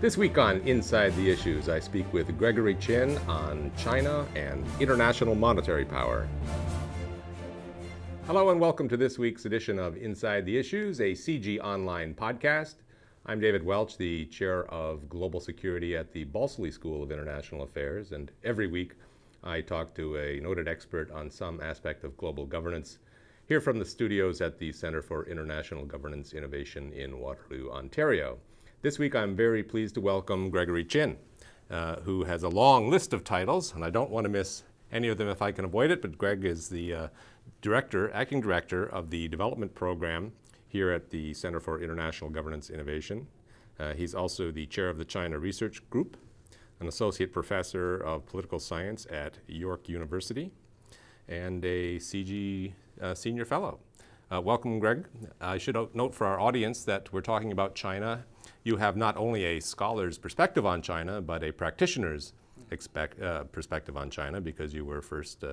This week on Inside the Issues, I speak with Gregory Chin on China and international monetary power. Hello and welcome to this week's edition of Inside the Issues, a CIGI online podcast. I'm David Welch, the chair of global security at the Balsillie School of International Affairs, and every week I talk to a noted expert on some aspect of global governance here from the studios at the Center for International Governance Innovation in Waterloo, Ontario. This week I'm very pleased to welcome Gregory Chin, who has a long list of titles, and I don't want to miss any of them if I can avoid it, but Greg is the acting director of the development program here at the Center for International Governance Innovation. He's also the chair of the China Research Group, an associate professor of political science at York University, and a CIGI senior fellow. Welcome, Greg. I should note for our audience that we're talking about China. You have not only a scholar's perspective on China, but a practitioner's perspective on China, because you were first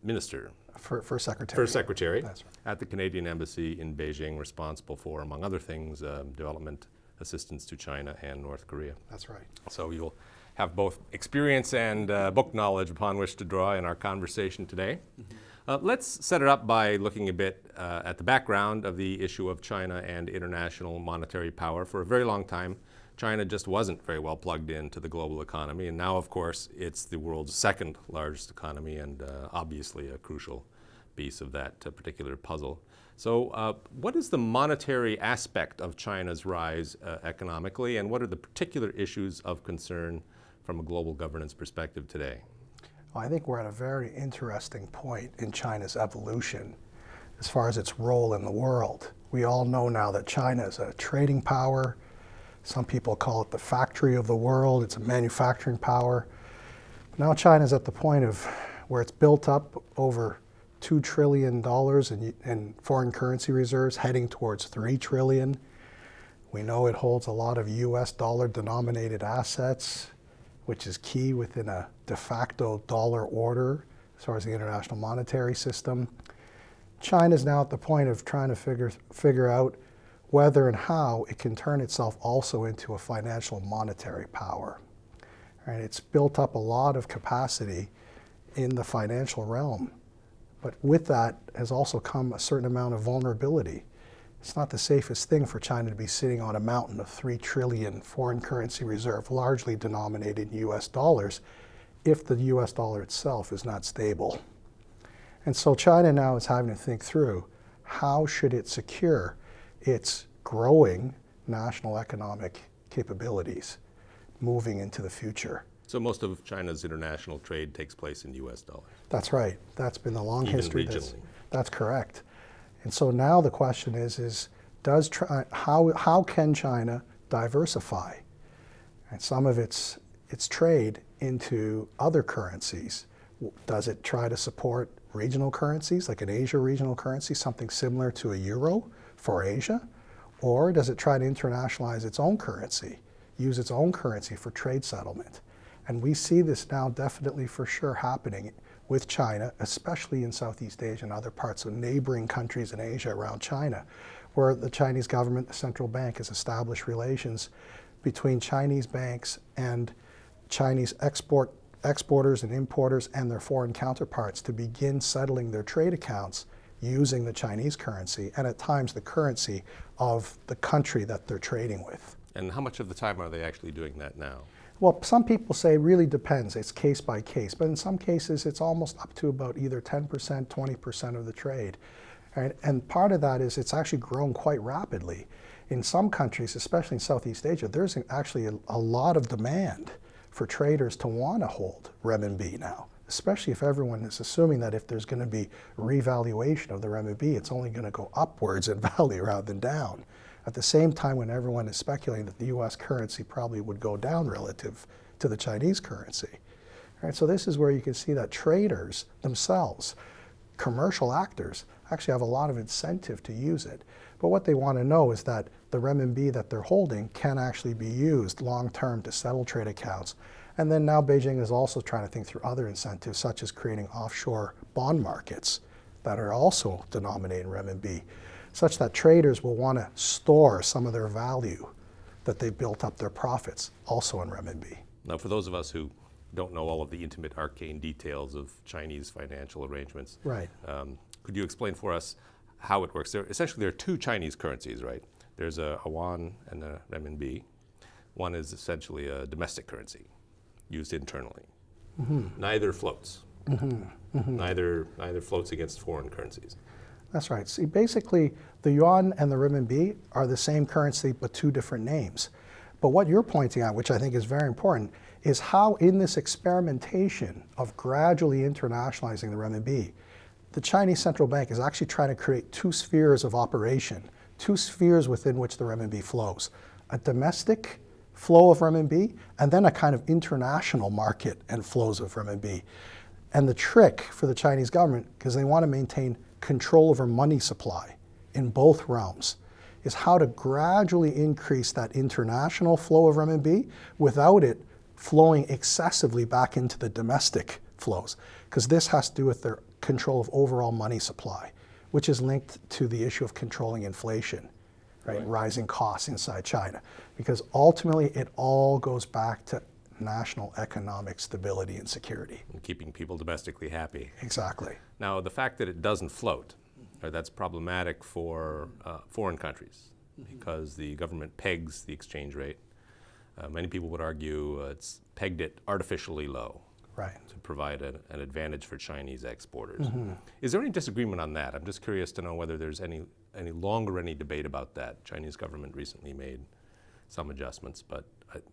minister. First secretary. First secretary. That's right. At the Canadian Embassy in Beijing, responsible for, among other things, development assistance to China and North Korea. That's right. So you'll have both experience and book knowledge upon which to draw in our conversation today. Mm-hmm. Let's set it up by looking a bit at the background of the issue of China and international monetary power. For a very long time, China just wasn't very well plugged into the global economy, and now, of course, it's the world's second largest economy and obviously a crucial piece of that particular puzzle. So what is the monetary aspect of China's rise economically, and what are the particular issues of concern from a global governance perspective today? I think we're at a very interesting point in China's evolution as far as its role in the world. We all know now that China is a trading power. Some people call it the factory of the world. It's a manufacturing power. Now China's at the point of where it's built up over $2 trillion in foreign currency reserves, heading towards $3 trillion. We know it holds a lot of US dollar denominated assets, which is key within a de facto dollar order as far as the international monetary system. China's now at the point of trying to figure out whether and how it can turn itself also into a financial monetary power. Right? It's built up a lot of capacity in the financial realm, but with that has also come a certain amount of vulnerability. It's not the safest thing for China to be sitting on a mountain of $3 trillion foreign currency reserve, largely denominated in US dollars, if the US dollar itself is not stable. And so China now is having to think through how should it secure its growing national economic capabilities moving into the future. So most of China's international trade takes place in US dollars. That's right. That's been the long history. Even regionally. That's correct. And so now the question is how can China diversify and some of its trade into other currencies? Does it try to support regional currencies, like an Asia regional currency, something similar to a euro for Asia? Or does it try to internationalize its own currency, use its own currency for trade settlement? And we see this now definitely for sure happening with China, especially in Southeast Asia and other parts of neighboring countries in Asia around China, where the Chinese government, the central bank, has established relations between Chinese banks and Chinese exporters and importers and their foreign counterparts to begin settling their trade accounts using the Chinese currency and at times the currency of the country that they're trading with. And how much of the time are they actually doing that now? Well, some people say it really depends. It's case by case, but in some cases it's almost up to about either 10%, 20% of the trade. Right? And part of that is it's actually grown quite rapidly. In some countries, especially in Southeast Asia, there's actually a lot of demand for traders to want to hold renminbi now, especially if everyone is assuming that if there's going to be revaluation of the renminbi, it's only going to go upwards in value rather than down. At the same time, when everyone is speculating that the US currency probably would go down relative to the Chinese currency. Right? So this is where you can see that traders themselves, commercial actors, actually have a lot of incentive to use it. But what they want to know is that the renminbi that they're holding can actually be used long-term to settle trade accounts. And then now Beijing is also trying to think through other incentives, such as creating offshore bond markets that are also denominated in renminbi, such that traders will want to store some of their value that they've built up their profits also in renminbi. Now, for those of us who don't know all of the intimate arcane details of Chinese financial arrangements, Right. Could you explain for us how it works? Essentially, there are two Chinese currencies, right? There's a yuan and a renminbi. One is essentially a domestic currency used internally. Neither floats. Neither floats against foreign currencies. That's right. See, basically, the yuan and the renminbi are the same currency, but two different names. But what you're pointing out, which I think is very important, is how in this experimentation of gradually internationalizing the renminbi, the Chinese central bank is actually trying to create two spheres of operation, two spheres within which the renminbi flows. A domestic flow of renminbi, and then a kind of international market and flows of renminbi. And the trick for the Chinese government, because they want to maintain control over money supply in both realms, is how to gradually increase that international flow of renminbi without it flowing excessively back into the domestic flows. Because this has to do with their control of overall money supply, which is linked to the issue of controlling inflation, right? Rising costs inside China. Because ultimately it all goes back to national economic stability and security. And keeping people domestically happy. Exactly. Now, the fact that it doesn't float, that's problematic for foreign countries because the government pegs the exchange rate. Many people would argue it's pegged it artificially low. Right. To provide an advantage for Chinese exporters. Is there any disagreement on that? I'm just curious to know whether there's any longer any debate about that. Chinese government recently made some adjustments, but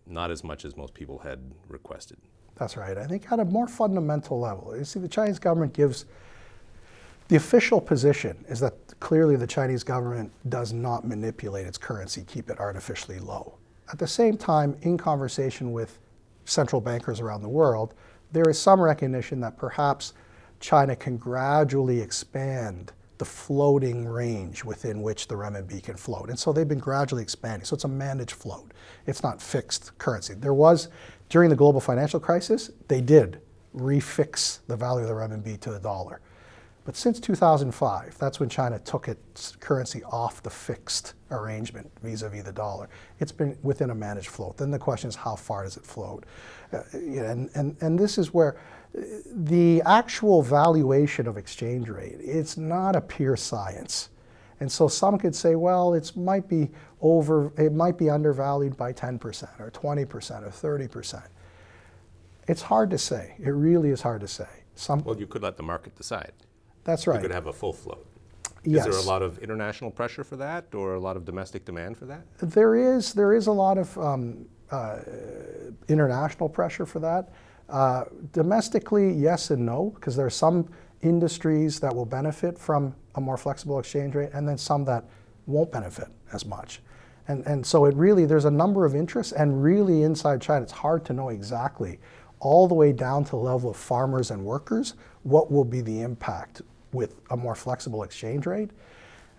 not as much as most people had requested. That's right. I think at a more fundamental level, you see, the Chinese government gives, the official position is that clearly the Chinese government does not manipulate its currency, keep it artificially low. At the same time, in conversation with central bankers around the world, there is some recognition that perhaps China can gradually expand the floating range within which the renminbi can float. And so they've been gradually expanding. So it's a managed float. It's not fixed currency. There was, during the global financial crisis, they did refix the value of the renminbi to the dollar. But since 2005, that's when China took its currency off the fixed arrangement vis-a-vis the dollar. It's been within a managed float. Then the question is, how far does it float? And this is where the actual valuation of exchange rate, it's not a pure science. And so some could say, well, it might be undervalued by 10% or 20% or 30%. It's hard to say. It really is hard to say. Well, you could let the market decide. That's right. You could have a full float. Yes. Is there a lot of international pressure for that, or a lot of domestic demand for that? There is a lot of international pressure for that. Domestically, yes and no, because there are some industries that will benefit from a more flexible exchange rate, and then some that won't benefit as much. And so it really, there's a number of interests, and really inside China, it's hard to know exactly, all the way down to the level of farmers and workers, what will be the impact with a more flexible exchange rate.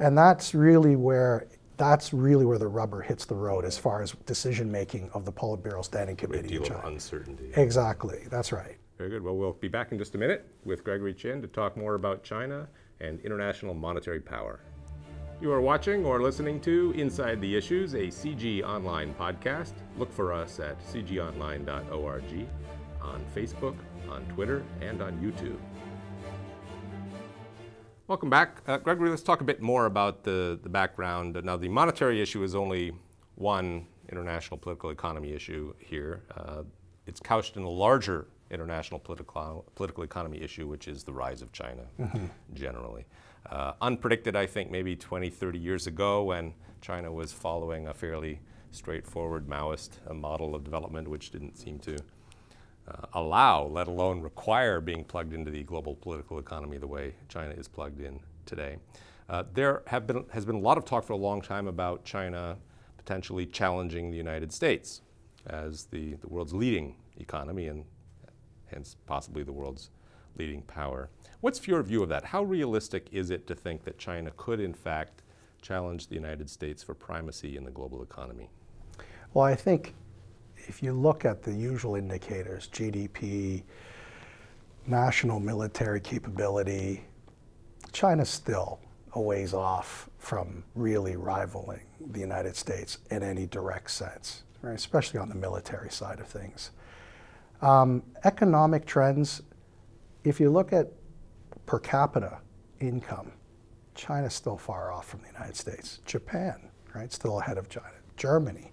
And that's really where the rubber hits the road as far as decision-making of the Politburo Standing Committee in China. A great deal of uncertainty. Exactly, that's right. Very good. Well, we'll be back in just a minute with Gregory Chin to talk more about China and international monetary power. You are watching or listening to Inside the Issues, a CIGI online podcast. Look for us at cgonline.org, on Facebook, on Twitter, and on YouTube. Welcome back. Gregory, let's talk a bit more about the background. Now, the monetary issue is only one international political economy issue here. It's couched in a larger international political economy issue, which is the rise of China generally. Unpredicted, I think, maybe 20, 30 years ago when China was following a fairly straightforward Maoist model of development, which didn't seem to allow, let alone require, being plugged into the global political economy the way China is plugged in today. There has been a lot of talk for a long time about China potentially challenging the United States as the world's leading economy and hence possibly the world's leading power. What's your view of that? How realistic is it to think that China could in fact challenge the United States for primacy in the global economy? Well, I think if you look at the usual indicators, GDP, national military capability, China's still a ways off from really rivaling the United States in any direct sense, right? Especially on the military side of things. Economic trends, if you look at per capita income, China's still far off from the United States. Japan, right, still ahead of China. Germany.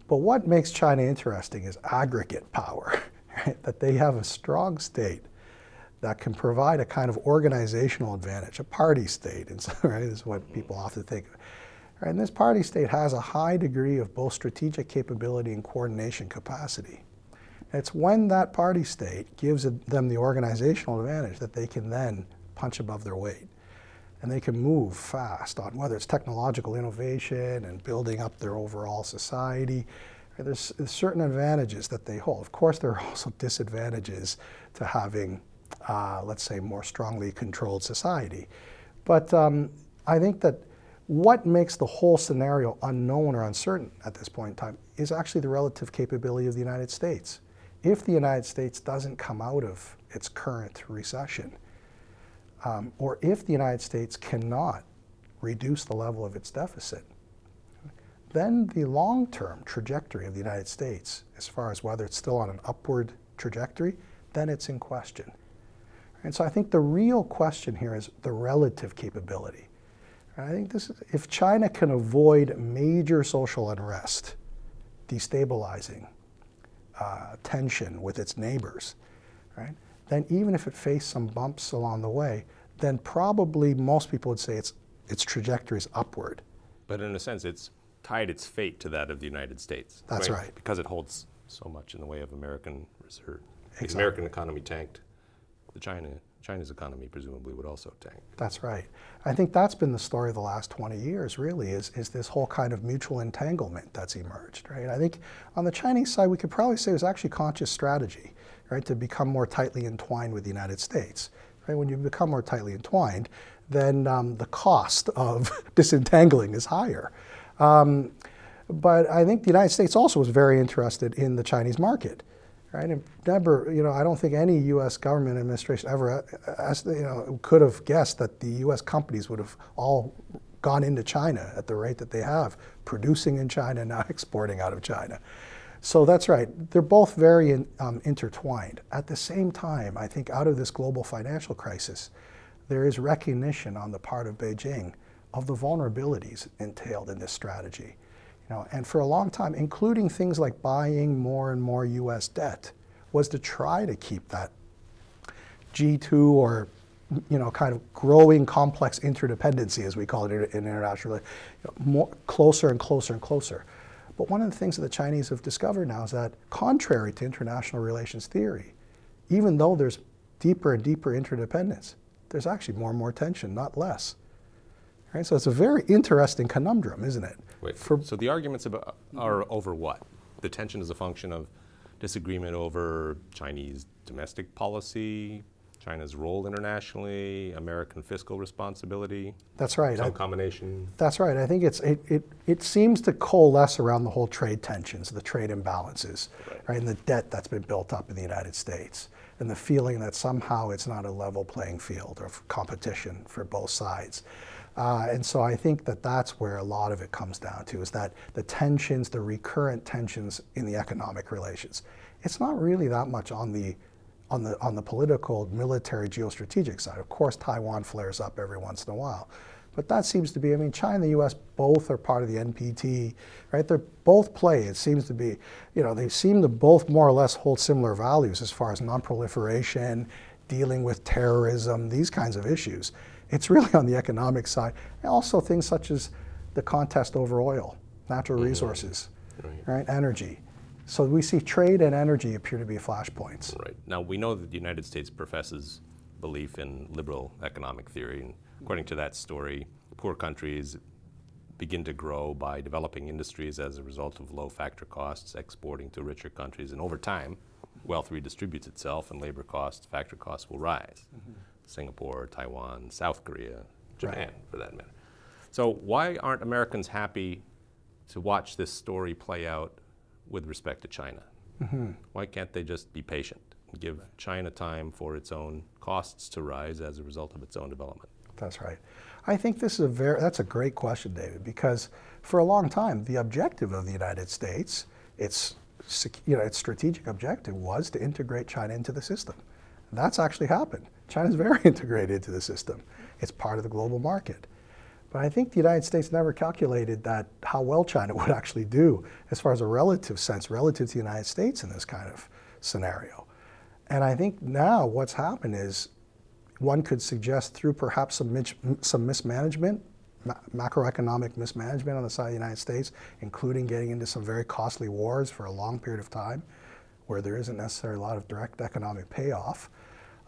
But what makes China interesting is aggregate power, right? That they have a strong state that can provide a kind of organizational advantage, a party state, right, is what people often think of. Right? And this party state has a high degree of both strategic capability and coordination capacity. It's when that party state gives them the organizational advantage that they can then punch above their weight. And they can move fast on whether it's technological innovation and building up their overall society. There's certain advantages that they hold. Of course, there are also disadvantages to having, let's say, more strongly controlled society. But I think that what makes the whole scenario unknown or uncertain at this point in time is actually the relative capability of the United States. If the United States doesn't come out of its current recession, or if the United States cannot reduce the level of its deficit, then the long-term trajectory of the United States, as far as whether it's still on an upward trajectory, then it's in question. And so I think the real question here is the relative capability. And I think this is, if China can avoid major social unrest, destabilizing tension with its neighbors, right? Then even if it faced some bumps along the way, then probably most people would say its trajectory is upward. But in a sense, it's tied its fate to that of the United States. That's right. Because it holds so much in the way of American reserve. Exactly. The American economy tanked. China's economy presumably would also tank. That's right. I think that's been the story of the last 20 years, really, is this whole kind of mutual entanglement that's emerged, right? I think on the Chinese side, we could probably say it was actually conscious strategy, right, to become more tightly entwined with the United States. Right? When you become more tightly entwined, then the cost of disentangling is higher. But I think the United States also was very interested in the Chinese market. Right? And never, I don't think any U.S. government administration ever, could have guessed that the U.S. companies would have all gone into China at the rate that they have, producing in China, now exporting out of China. So that's right. They're both very intertwined. At the same time, I think out of this global financial crisis, there is recognition on the part of Beijing of the vulnerabilities entailed in this strategy. And for a long time, including things like buying more and more U.S. debt, was to try to keep that G2 or kind of growing complex interdependency, as we call it in international, more closer and closer and closer. But one of the things that the Chinese have discovered now is that, contrary to international relations theory, even though there's deeper and deeper interdependence, there's actually more and more tension, not less. Right? So it's a very interesting conundrum, isn't it? Wait, so the arguments are over what? The tension is a function of disagreement over Chinese domestic policy, China's role internationally, American fiscal responsibility? That's right. Some combination? That's right. I think it seems to coalesce around the whole trade tensions, the trade imbalances, right, and the debt that's been built up in the United States, and the feeling that somehow it's not a level playing field of competition for both sides. And so I think that that's where a lot of it comes down to, is that the tensions, the recurrent tensions in the economic relations. It's not really that much on the political, military, geostrategic side. Of course, Taiwan flares up every once in a while. But that seems to be, China and the U.S. both are part of the NPT, right? They're both play, it seems to be, they seem to both more or less hold similar values as far as non-proliferation, dealing with terrorism, these kinds of issues. It's really on the economic side. And also things such as the contest over oil, natural resources, right? Energy. So we see trade and energy appear to be flashpoints. Right. Now, we know that the United States professes belief in liberal economic theory. And according to that story, poor countries begin to grow by developing industries as a result of low factor costs, exporting to richer countries. And over time, wealth redistributes itself and labor costs, factor costs will rise. Singapore, Taiwan, South Korea, Japan, for that matter. So why aren't Americans happy to watch this story play out with respect to China? Why can't they just be patient and give China time for its own costs to rise as a result of its own development? That's right. I think this is that's a great question, David, because for a long time, the objective of the United States, its strategic objective was to integrate China into the system. That's actually happened. China's very integrated into the system. It's part of the global market. But I think the United States never calculated that how well China would actually do as far as a relative sense, relative to the United States in this kind of scenario. And I think now what's happened is one could suggest through perhaps some mismanagement, macroeconomic mismanagement on the side of the United States, including getting into some very costly wars for a long period of time where there isn't necessarily a lot of direct economic payoff.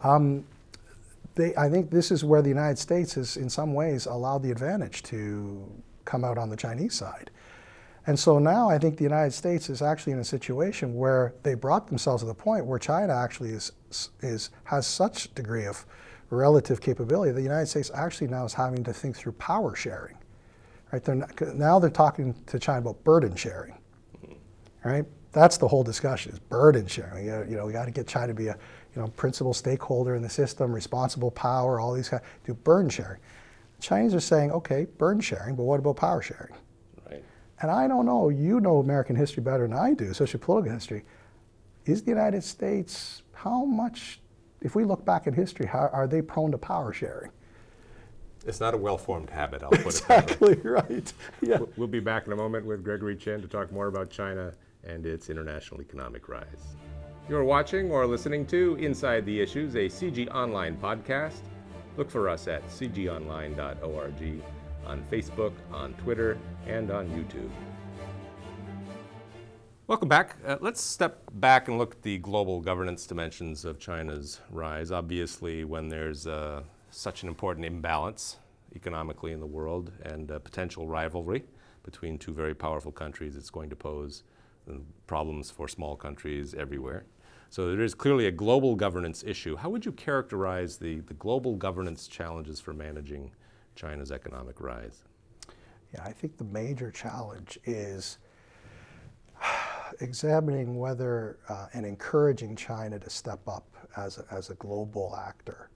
I think this is where the United States has, in some ways, allowed the advantage to come out on the Chinese side. And so now I think the United States is actually in a situation where they brought themselves to the point where China actually has such a degree of relative capability. The United States actually now is having to think through power sharing. Right? Now they're talking to China about burden sharing. Right? That's the whole discussion, is burden sharing. We got to get China to be a principal stakeholder in the system, responsible power, all these guys, do burden sharing. The Chinese are saying, okay, burden sharing, but what about power sharing? Right. And I don't know, you know American history better than I do, especially political history. Is the United States, how much, if we look back at history, how are they prone to power sharing? It's not a well-formed habit, I'll put exactly it that way. Right. Yeah. We'll be back in a moment with Gregory Chin to talk more about China and its international economic rise. You're watching or listening to Inside the Issues, a CIGI Online podcast. Look for us at cgonline.org, on Facebook, on Twitter, and on YouTube. Welcome back. Let's step back and look at the global governance dimensions of China's rise. Obviously, when there's such an important imbalance economically in the world and potential rivalry between two very powerful countries, it's going to pose problems for small countries everywhere. So there is clearly a global governance issue. How would you characterize the global governance challenges for managing China's economic rise? Yeah, I think the major challenge is examining whether and encouraging China to step up as a global actor.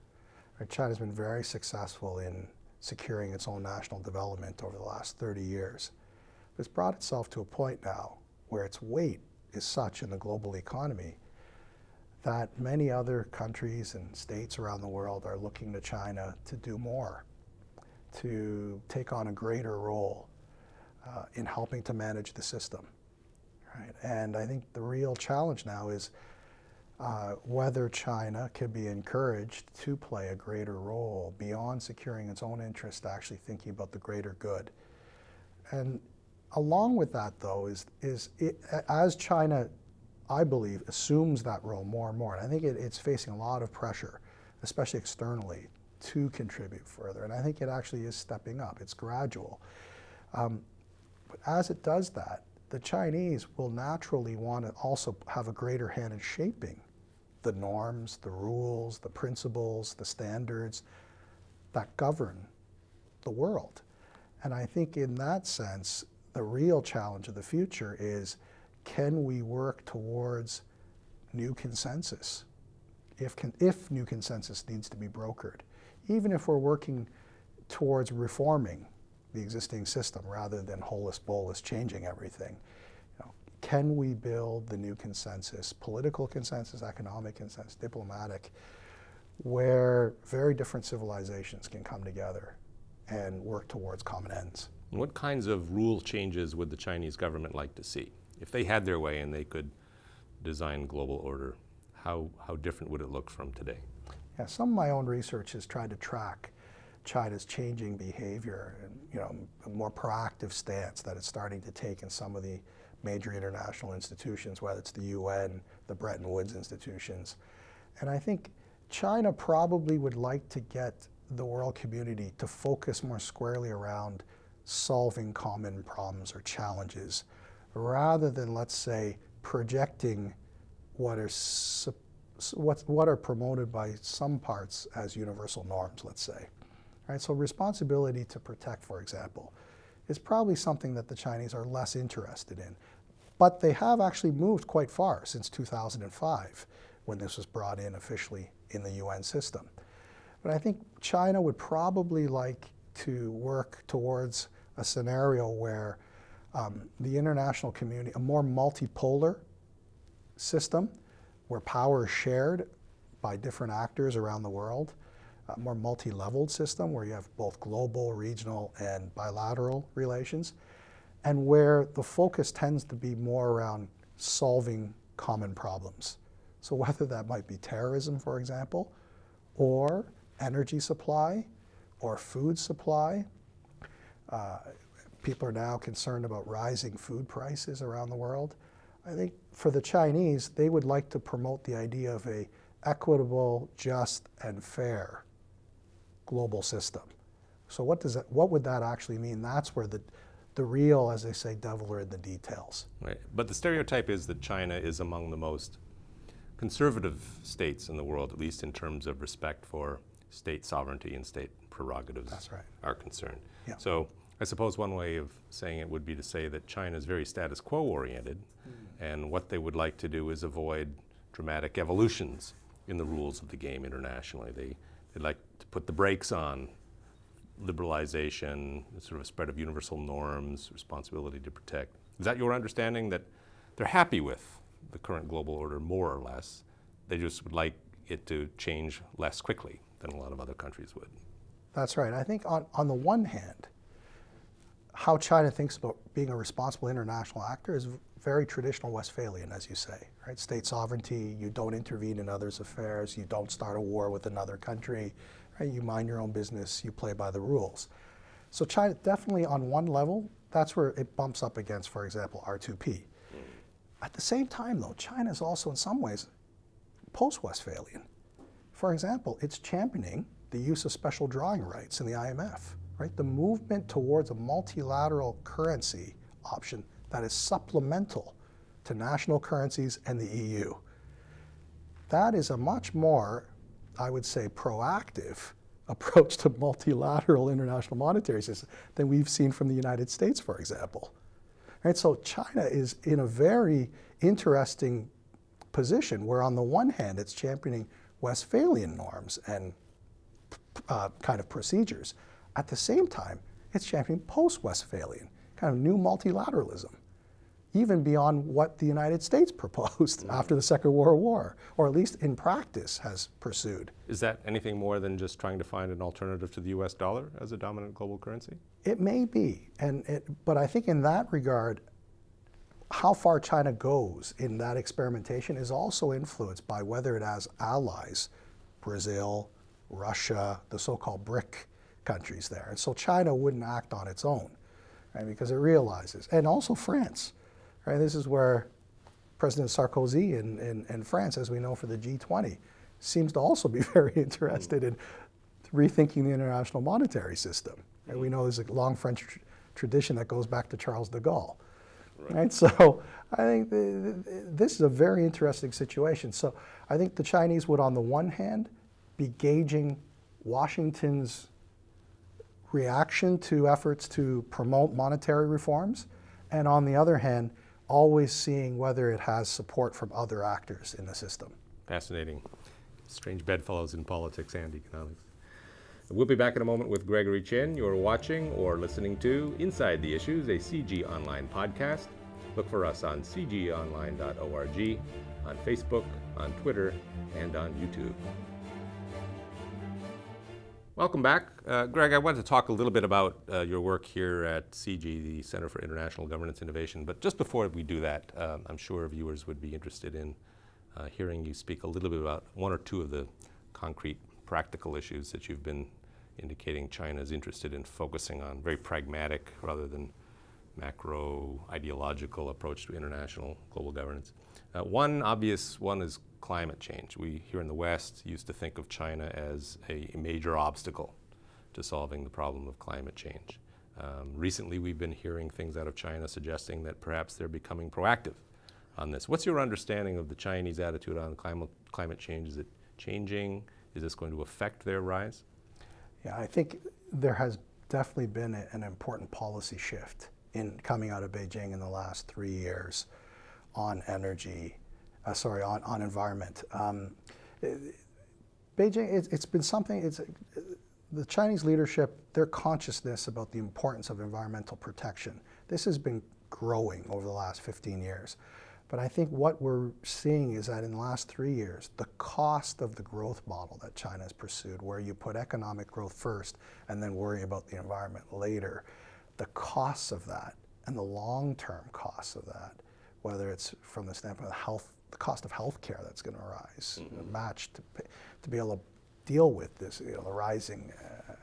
Right? China's been very successful in securing its own national development over the last 30 years. It's brought itself to a point now where its weight is such in the global economy that many other countries and states around the world are looking to China to do more, to take on a greater role in helping to manage the system. Right? And I think the real challenge now is whether China can be encouraged to play a greater role beyond securing its own interest, actually thinking about the greater good. And along with that, though, as China, I believe, assumes that role more and more, and I think it's facing a lot of pressure, especially externally, to contribute further. And I think it actually is stepping up. It's gradual. But as it does that, the Chinese will naturally want to also have a greater hand in shaping the norms, the rules, the principles, the standards that govern the world. And I think in that sense, the real challenge of the future is, can we work towards new consensus? If new consensus needs to be brokered, even if we're working towards reforming the existing system rather than holus bolus changing everything, can we build the new consensus, political consensus, economic consensus, diplomatic, where very different civilizations can come together and work towards common ends? What kinds of rule changes would the Chinese government like to see? If they had their way and they could design global order, how different would it look from today? Yeah, some of my own research has tried to track China's changing behavior and a more proactive stance that it's starting to take in some of the major international institutions, whether it's the UN, the Bretton Woods institutions. And I think China probably would like to get the world community to focus more squarely around solving common problems or challenges, rather than, let's say, projecting what are promoted by some parts as universal norms, let's say. Right? So responsibility to protect, for example, is probably something that the Chinese are less interested in. But they have actually moved quite far since 2005, when this was brought in officially in the UN system. But I think China would probably like to work towards a scenario where the international community, a more multipolar system where power is shared by different actors around the world, a more multi-leveled system where you have both global, regional, and bilateral relations, and where the focus tends to be more around solving common problems. So whether that might be terrorism, for example, or energy supply, or food supply. People are now concerned about rising food prices around the world. I think for the Chinese, they would like to promote the idea of a equitable, just, and fair global system. So what would that actually mean? That's where the real, as they say, devil are in the details. Right. But the stereotype is that China is among the most conservative states in the world, at least in terms of respect for state sovereignty and state prerogatives. That's right. Are concerned. Yeah. So I suppose one way of saying it would be to say that China is very status quo oriented, and what they would like to do is avoid dramatic evolutions in the rules of the game internationally. They'd like to put the brakes on liberalization, sort of a spread of universal norms, responsibility to protect. Is that your understanding, that they're happy with the current global order more or less? They just would like it to change less quickly than a lot of other countries would. That's right. I think on the one hand, how China thinks about being a responsible international actor is very traditional Westphalian, as you say, right? State sovereignty, you don't intervene in others' affairs, you don't start a war with another country, right? You mind your own business, you play by the rules. So China definitely on one level, that's where it bumps up against, for example, R2P. At the same time though, China is also in some ways post-Westphalian. For example, it's championing the use of special drawing rights in the IMF, right? The movement towards a multilateral currency option that is supplemental to national currencies and the EU. That is a much more, I would say, proactive approach to multilateral international monetary system than we've seen from the United States, for example. Right? So China is in a very interesting position where on the one hand it's championing Westphalian norms and kind of procedures. At the same time, it's championing post-Westphalian, kind of new multilateralism, even beyond what the United States proposed after the Second World War, or at least in practice has pursued. Is that anything more than just trying to find an alternative to the US dollar as a dominant global currency? It may be, but I think in that regard, how far China goes in that experimentation is also influenced by whether it has allies, Brazil, Russia, the so-called BRIC countries there. And so China wouldn't act on its own, right, because it realizes, and also France, right? This is where President Sarkozy in France, as we know for the G20, seems to also be very interested in rethinking the international monetary system. And we know there's a long French tradition that goes back to Charles de Gaulle. Right? So I think this is a very interesting situation. So I think the Chinese would, on the one hand, be gauging Washington's reaction to efforts to promote monetary reforms, and on the other hand, always seeing whether it has support from other actors in the system. Fascinating. Strange bedfellows in politics and economics. We'll be back in a moment with Gregory Chin. You're watching or listening to Inside the Issues, a CIGI Online podcast. Look for us on cgionline.org, on Facebook, on Twitter, and on YouTube. Welcome back. Greg, I wanted to talk a little bit about your work here at CIGI, the Center for International Governance Innovation. But just before we do that, I'm sure viewers would be interested in hearing you speak a little bit about one or two of the concrete practical issues that you've been indicating China is interested in focusing on, very pragmatic rather than macro ideological approach to international global governance. One obvious one is climate change. We here in the West used to think of China as a major obstacle to solving the problem of climate change. Recently we've been hearing things out of China suggesting that perhaps they're becoming proactive on this. What's your understanding of the Chinese attitude on climate change? Is it changing? Is this going to affect their rise? Yeah, I think there has definitely been an important policy shift in coming out of Beijing in the last 3 years on energy, on environment. Beijing, it's been something, the Chinese leadership, their consciousness about the importance of environmental protection, this has been growing over the last 15 years. But I think what we're seeing is that in the last 3 years, the cost of the growth model that China has pursued, where you put economic growth first and then worry about the environment later, the costs of that and the long-term costs of that, whether it's from the standpoint of health, the cost of health care that's going to rise, matched to be able to deal with this, the rising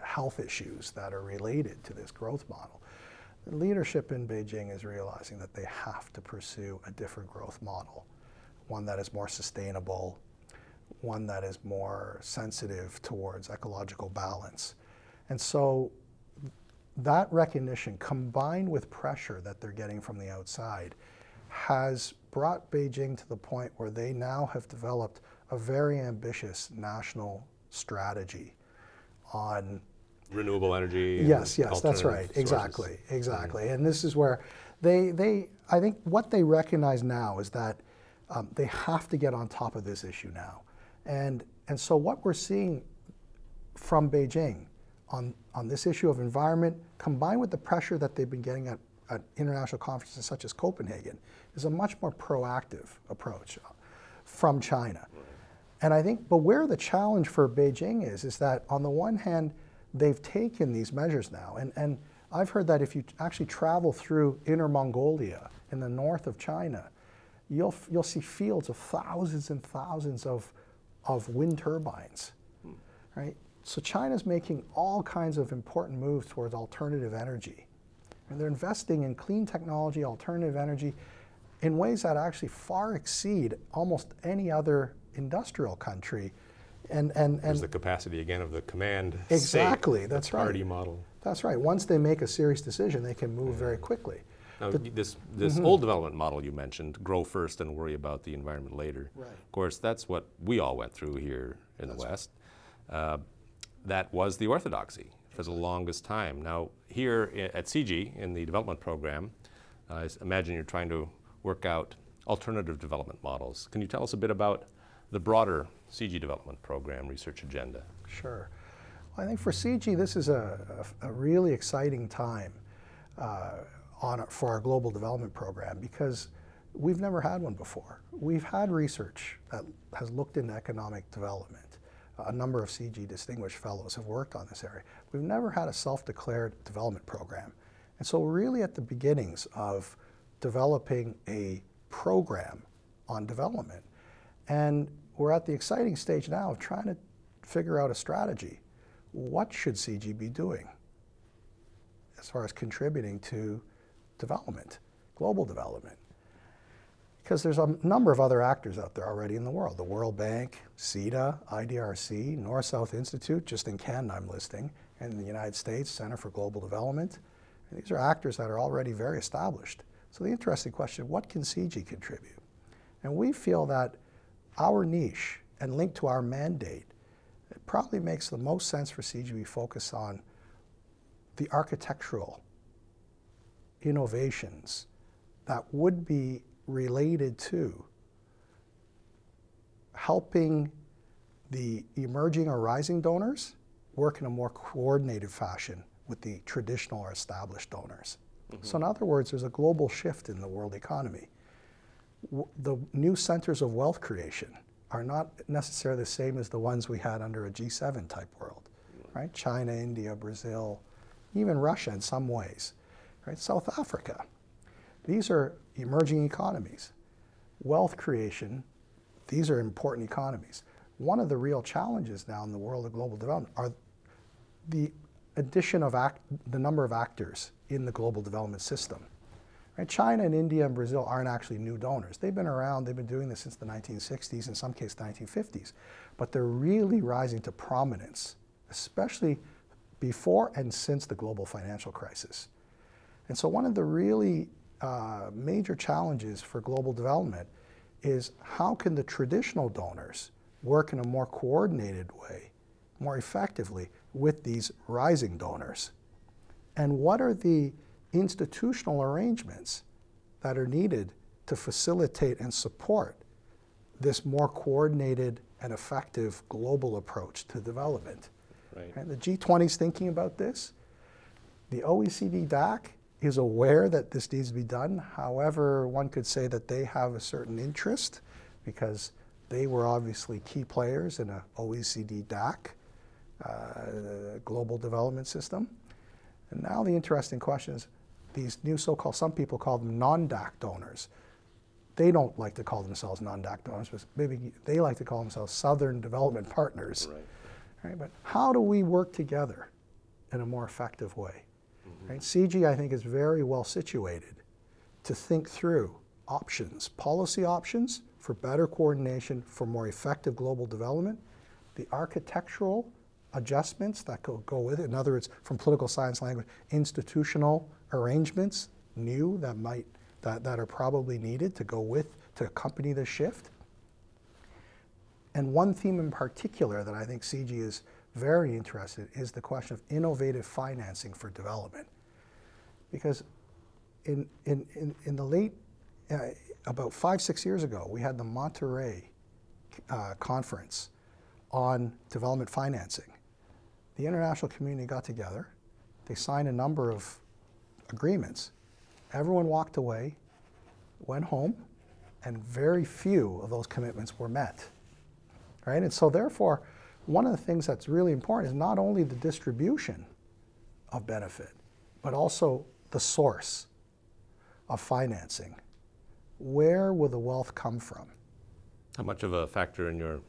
health issues that are related to this growth model. The leadership in Beijing is realizing that they have to pursue a different growth model, one that is more sustainable, one that is more sensitive towards ecological balance. And so that recognition, combined with pressure that they're getting from the outside, has brought Beijing to the point where they now have developed a very ambitious national strategy on renewable energy. Yes, that's right. Sources. Exactly. And this is where I think what they recognize now is that they have to get on top of this issue now. And so what we're seeing from Beijing on this issue of environment, combined with the pressure that they've been getting at international conferences such as Copenhagen, is a much more proactive approach from China. And I think, but where the challenge for Beijing is that on the one hand, they've taken these measures now. And I've heard that if you actually travel through Inner Mongolia in the north of China, you'll see fields of thousands and thousands of wind turbines, right? So China's making all kinds of important moves towards alternative energy. And they're investing in clean technology, alternative energy, in ways that actually far exceed almost any other industrial country. And there's the capacity again of the command exactly, state, that's the right. party model. That's right. Once they make a serious decision, they can move very quickly. Now, this old development model you mentioned, grow first and worry about the environment later. Right. Of course, that's what we all went through here in the West. That was the orthodoxy for the longest time. Now, here at CIGI, in the development program, I imagine you're trying to work out alternative development models. Can you tell us a bit about the broader CIGI development program research agenda? Sure. Well, I think for CIGI, this is a really exciting time for our global development program, because we've never had one before. We've had research that has looked into economic development. A number of CIGI distinguished fellows have worked on this area. We've never had a self-declared development program. And so we're really at the beginnings of developing a program on development. And we're at the exciting stage now of trying to figure out a strategy. What should CIGI be doing as far as contributing to development, global development? Because there's a number of other actors out there already in the world. The World Bank, CETA, IDRC, North-South Institute, just in Canada I'm listing, and in the United States, Center for Global Development. And these are actors that are already very established. So the interesting question, what can CIGI contribute? And we feel that our niche and linked to our mandate, it probably makes the most sense for CIGI to focus on the architectural innovations that would be related to helping the emerging or rising donors work in a more coordinated fashion with the traditional or established donors. So in other words, there's a global shift in the world economy. The new centers of wealth creation are not necessarily the same as the ones we had under a G7 type world, right? China, India, Brazil, even Russia in some ways, right? South Africa. These are emerging economies. Wealth creation, these are important economies. One of the real challenges now in the world of global development are the addition of the number of actors in the global development system. Right? China and India and Brazil aren't actually new donors. They've been around, they've been doing this since the 1960s, in some cases the 1950s. But they're really rising to prominence, especially before and since the global financial crisis. And so one of the really major challenges for global development is how can the traditional donors work in a more coordinated way, more effectively with these rising donors? And what are the institutional arrangements that are needed to facilitate and support this more coordinated an effective global approach to development. Right. And the G20 is thinking about this. The OECD DAC is aware that this needs to be done. However, one could say that they have a certain interest because they were obviously key players in a OECD DAC, global development system. And now the interesting question is these new so-called, some people call them non-DAC donors. They don't like to call themselves non-DAC donors, but maybe they like to call themselves Southern Development Partners. Right. Right? But how do we work together in a more effective way? Right? CIGI, I think, is very well situated to think through options, policy options for better coordination, for more effective global development, the architectural adjustments that go with it. In other words, from political science language, institutional arrangements, new that are probably needed to go with, to accompany the shift. And one theme in particular that I think CIGI is very interested in is the question of innovative financing for development. Because in the late, about 5-6 years ago, we had the Monterey conference on development financing. The international community got together, they signed a number of agreements. Everyone walked away, went home, and very few of those commitments were met. Right? And so therefore, one of the things that's really important is not only the distribution of benefit, but also the source of financing. Where will the wealth come from? How much of a factor in your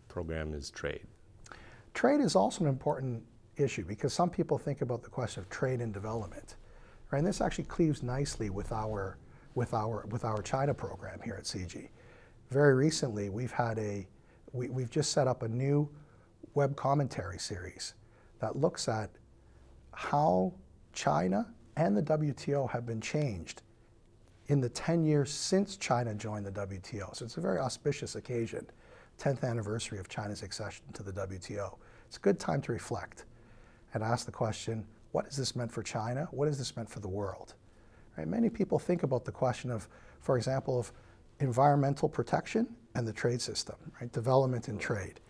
program is trade? Trade is also an important issue because some people think about the question of trade and development. Right? And this actually cleaves nicely with our China program here at CIGI. Very recently, we've just set up a new web commentary series that looks at how China and the WTO have been changed in the 10 years since China joined the WTO. So it's a very auspicious occasion, 10th anniversary of China's accession to the WTO. It's a good time to reflect and ask the question, what has this meant for China? What has this meant for the world? Right? Many people think about the question of, for example, of environmental protection and the trade system, right? Development and trade.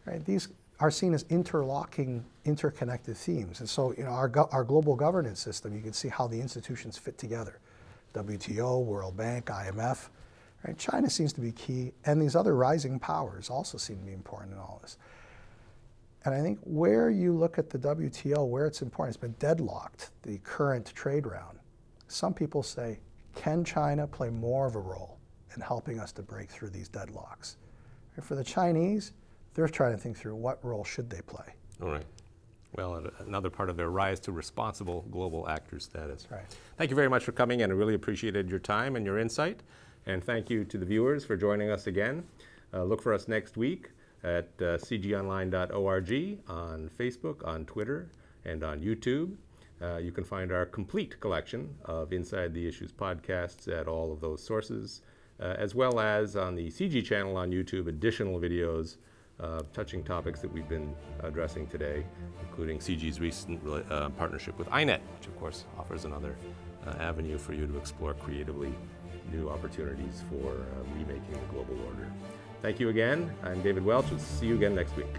Right? These are seen as interlocking, interconnected themes. And so, our global governance system, you can see how the institutions fit together. WTO, World Bank, IMF. Right? China seems to be key, and these other rising powers also seem to be important in all this. And I think where you look at the WTO, where it's important, it's been deadlocked, the current trade round. Some people say, can China play more of a role in helping us to break through these deadlocks? And for the Chinese, they're trying to think through what role should they play. All right. Well, another part of their rise to responsible global actor status. Right. Thank you very much for coming, and I really appreciated your time and your insight. And thank you to the viewers for joining us again. Look for us next week at cgionline.org, on Facebook, on Twitter, and on YouTube. You can find our complete collection of Inside the Issues podcasts at all of those sources, as well as on the CIGI channel on YouTube, additional videos touching topics that we've been addressing today, including CIGI's recent partnership with INET, which of course offers another avenue for you to explore creatively new opportunities for remaking the global order. Thank you again. I'm David Welch. We'll see you again next week.